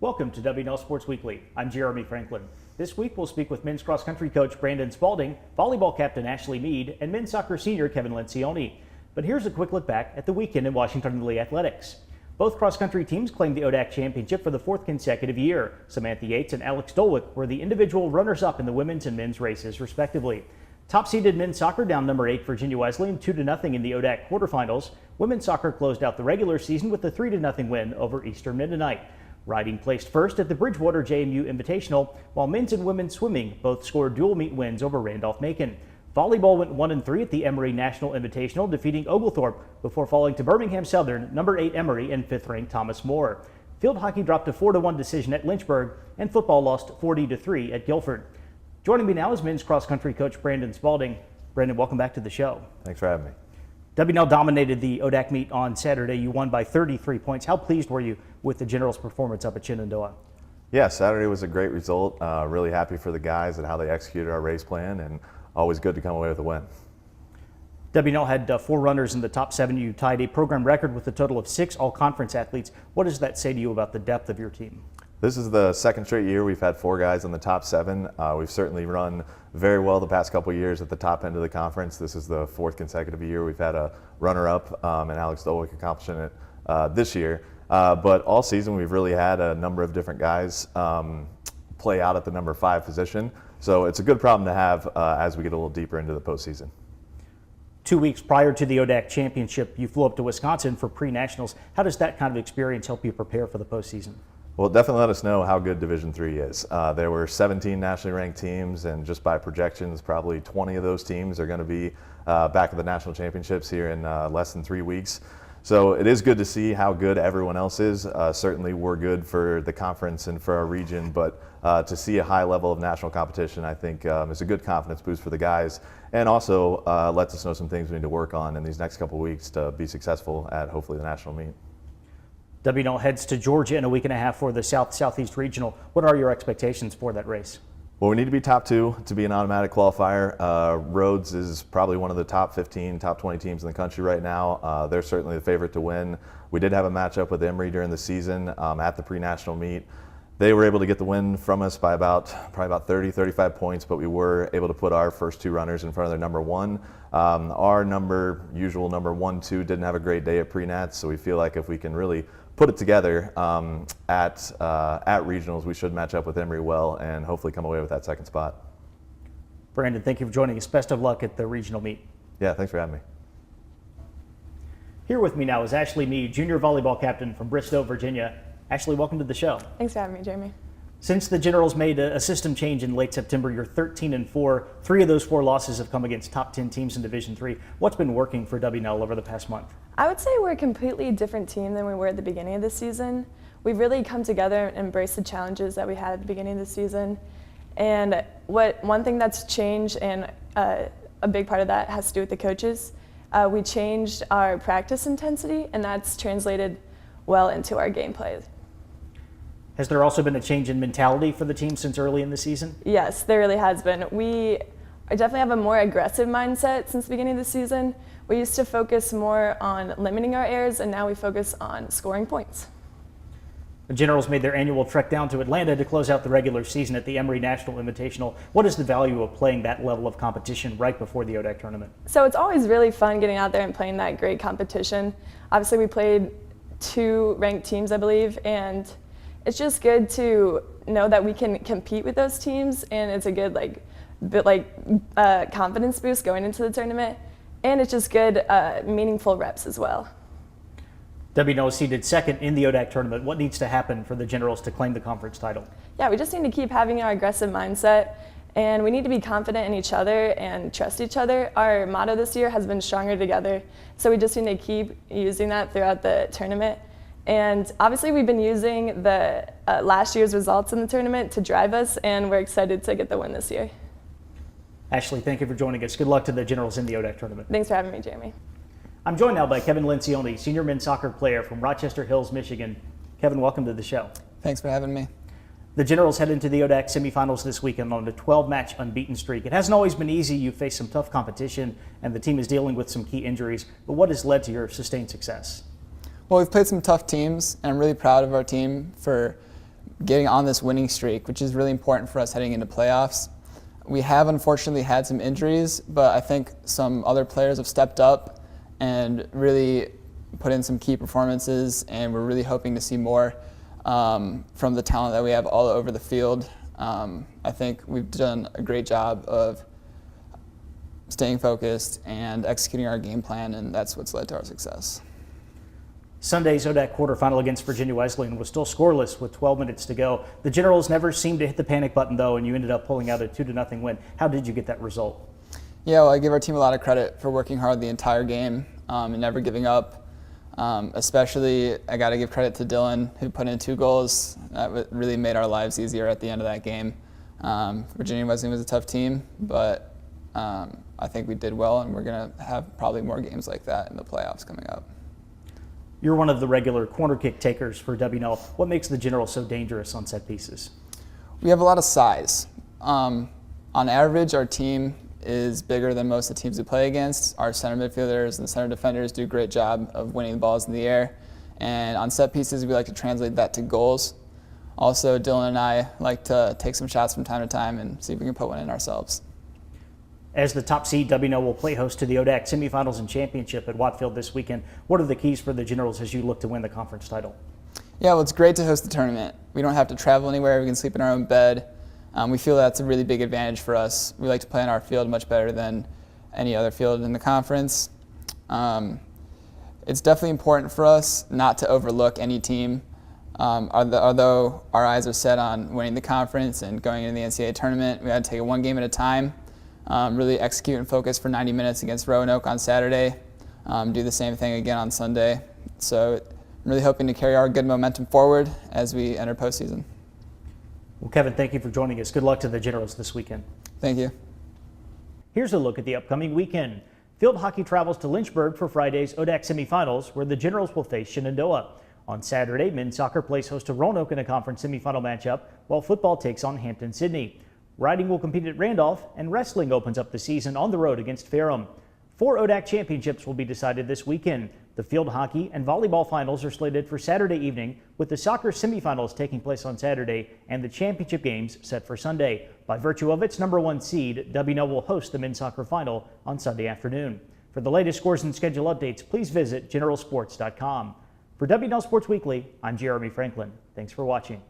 Welcome to WNL Sports Weekly. I'm Jeremy Franklin. This week we'll speak with men's cross country coach Brandon Spalding, volleyball captain Ashleigh Meade, and men's soccer senior Kevin Lencioni. But here's a quick look back at the weekend in Washington Lee athletics. Both cross country teams claimed the ODAC championship for the fourth consecutive year. Samantha Yates and Alex Dolwick were the individual runners-up in the women's and men's races, respectively. Top-seeded men's soccer down number 8 Virginia Wesleyan 2-0 in the ODAC quarterfinals. Women's soccer closed out the regular season with a 3-0 win over Eastern Mennonite. Riding placed first at the Bridgewater JMU Invitational, while men's and women's swimming both scored dual meet wins over Randolph-Macon. Volleyball went 1-3 at the Emory National Invitational, defeating Oglethorpe before falling to Birmingham Southern, number 8 Emory, and 5th-ranked Thomas More. Field hockey dropped a 4-1 decision at Lynchburg, and football lost 40-3 at Guilford. Joining me now is men's cross-country coach Brandon Spalding. Brandon, welcome back to the show. Thanks for having me. WNL dominated the ODAC meet on Saturday. You won by 33 points. How pleased were you with the Generals' performance up at Shenandoah? Yeah, Saturday was a great result. Really happy for the guys and how they executed our race plan, and always good to come away with a win. WNL had 4 runners in the top 7. You tied a program record with a total of 6 all-conference athletes. What does that say to you about the depth of your team? This is the second straight year we've had 4 guys in the top 7. We've certainly run very well the past couple of years at the top end of the conference. This is the 4th consecutive year we've had a runner-up, and Alex Dolwick accomplishing it this year. But all season we've really had a number of different guys play out at the number 5 position. So it's a good problem to have as we get a little deeper into the postseason. 2 weeks prior to the ODAC championship, you flew up to Wisconsin for pre-nationals. How does that kind of experience help you prepare for the postseason? Well, definitely let us know how good Division III is. There were 17 nationally ranked teams, and just by projections, probably 20 of those teams are going to be back at the national championships here in less than 3 weeks. So it is good to see how good everyone else is. Certainly we're good for the conference and for our region, but to see a high level of national competition, I think is a good confidence boost for the guys, and also lets us know some things we need to work on in these next couple of weeks to be successful at hopefully the national meet. WNL heads to Georgia in a week and a half for the Southeast Regional. What are your expectations for that race? Well, we need to be top 2 to be an automatic qualifier. Rhodes is probably one of the top 15, top 20 teams in the country right now. They're certainly the favorite to win. We did have a matchup with Emory during the season at the pre-national meet. They were able to get the win from us by probably about 30, 35 points, but we were able to put our first 2 runners in front of their number 1. Our usual number 1, 2 didn't have a great day at pre-nats, so we feel like if we can really put it together at regionals, we should match up with Emory well and hopefully come away with that second spot. Brandon, thank you for joining us. Best of luck at the regional meet. Yeah, thanks for having me. Here with me now is Ashleigh Meade, junior volleyball captain from Bristow, Virginia. Ashleigh, welcome to the show. Thanks for having me, Jeremy. Since the Generals made a system change in late September, you're 13-4. 3 of those 4 losses have come against top 10 teams in Division III. What's been working for WNL over the past month? I would say we're a completely different team than we were at the beginning of the season. We've really come together and embraced the challenges that we had at the beginning of the season. And one thing that's changed, and a big part of that has to do with the coaches, we changed our practice intensity, and that's translated well into our gameplay. Has there also been a change in mentality for the team since early in the season? Yes, there really has been. We definitely have a more aggressive mindset since the beginning of the season. We used to focus more on limiting our errors, and now we focus on scoring points. The Generals made their annual trek down to Atlanta to close out the regular season at the Emory National Invitational. What is the value of playing that level of competition right before the ODAC tournament? So it's always really fun getting out there and playing that great competition. Obviously, we played 2 ranked teams, I believe, and it's just good to know that we can compete with those teams, and it's a good confidence boost going into the tournament, and it's just good meaningful reps as well. WNL is seeded 2nd in the ODAC tournament. What needs to happen for the Generals to claim the conference title? Yeah, we just need to keep having our aggressive mindset, and we need to be confident in each other and trust each other. Our motto this year has been stronger together, so we just need to keep using that throughout the tournament. And obviously we've been using the last year's results in the tournament to drive us, and we're excited to get the win this year. Ashleigh, thank you for joining us. Good luck to the Generals in the ODAC tournament. Thanks for having me, Jeremy. I'm joined now by Kevin Lencioni, senior men's soccer player from Rochester Hills, Michigan. Kevin, welcome to the show. Thanks for having me. The Generals head into the ODAC semifinals this weekend on a 12-match unbeaten streak. It hasn't always been easy. You face some tough competition, and the team is dealing with some key injuries. But what has led to your sustained success? Well, we've played some tough teams, and I'm really proud of our team for getting on this winning streak, which is really important for us heading into playoffs. We have unfortunately had some injuries, but I think some other players have stepped up and really put in some key performances, and we're really hoping to see more from the talent that we have all over the field. I think we've done a great job of staying focused and executing our game plan, and that's what's led to our success. Sunday's ODAC quarterfinal against Virginia Wesleyan was still scoreless with 12 minutes to go. The Generals never seemed to hit the panic button, though, and you ended up pulling out a 2-0 win. How did you get that result? Yeah, well, I give our team a lot of credit for working hard the entire game and never giving up. Especially, I got to give credit to Dylan, who put in 2 goals. That really made our lives easier at the end of that game. Virginia Wesleyan was a tough team, but I think we did well, and we're going to have probably more games like that in the playoffs coming up. You're one of the regular corner kick takers for WNL. What makes the Generals so dangerous on set pieces? We have a lot of size. On average, our team is bigger than most of the teams we play against. Our center midfielders and center defenders do a great job of winning the balls in the air. And on set pieces, we like to translate that to goals. Also, Dylan and I like to take some shots from time to time and see if we can put one in ourselves. As the top seed, WNL will play host to the ODAC semifinals and championship at Watfield this weekend. What are the keys for the Generals as you look to win the conference title? Yeah, well, it's great to host the tournament. We don't have to travel anywhere. We can sleep in our own bed. We feel that's a really big advantage for us. We like to play on our field much better than any other field in the conference. It's definitely important for us not to overlook any team. Although our eyes are set on winning the conference and going into the NCAA tournament, we got to take it one game at a time. Really execute and focus for 90 minutes against Roanoke on Saturday. Do the same thing again on Sunday. So I'm really hoping to carry our good momentum forward as we enter postseason. Well, Kevin, thank you for joining us. Good luck to the Generals this weekend. Thank you. Here's a look at the upcoming weekend. Field hockey travels to Lynchburg for Friday's ODAC semifinals, where the Generals will face Shenandoah. On Saturday, men's soccer plays host to Roanoke in a conference semifinal matchup, while football takes on Hampton-Sydney. Riding will compete at Randolph, and wrestling opens up the season on the road against Ferrum. 4 ODAC championships will be decided this weekend. The field hockey and volleyball finals are slated for Saturday evening, with the soccer semifinals taking place on Saturday and the championship games set for Sunday. By virtue of its #1 seed, WNL will host the men's soccer final on Sunday afternoon. For the latest scores and schedule updates, please visit generalsports.com. For WNL Sports Weekly, I'm Jeremy Franklin. Thanks for watching.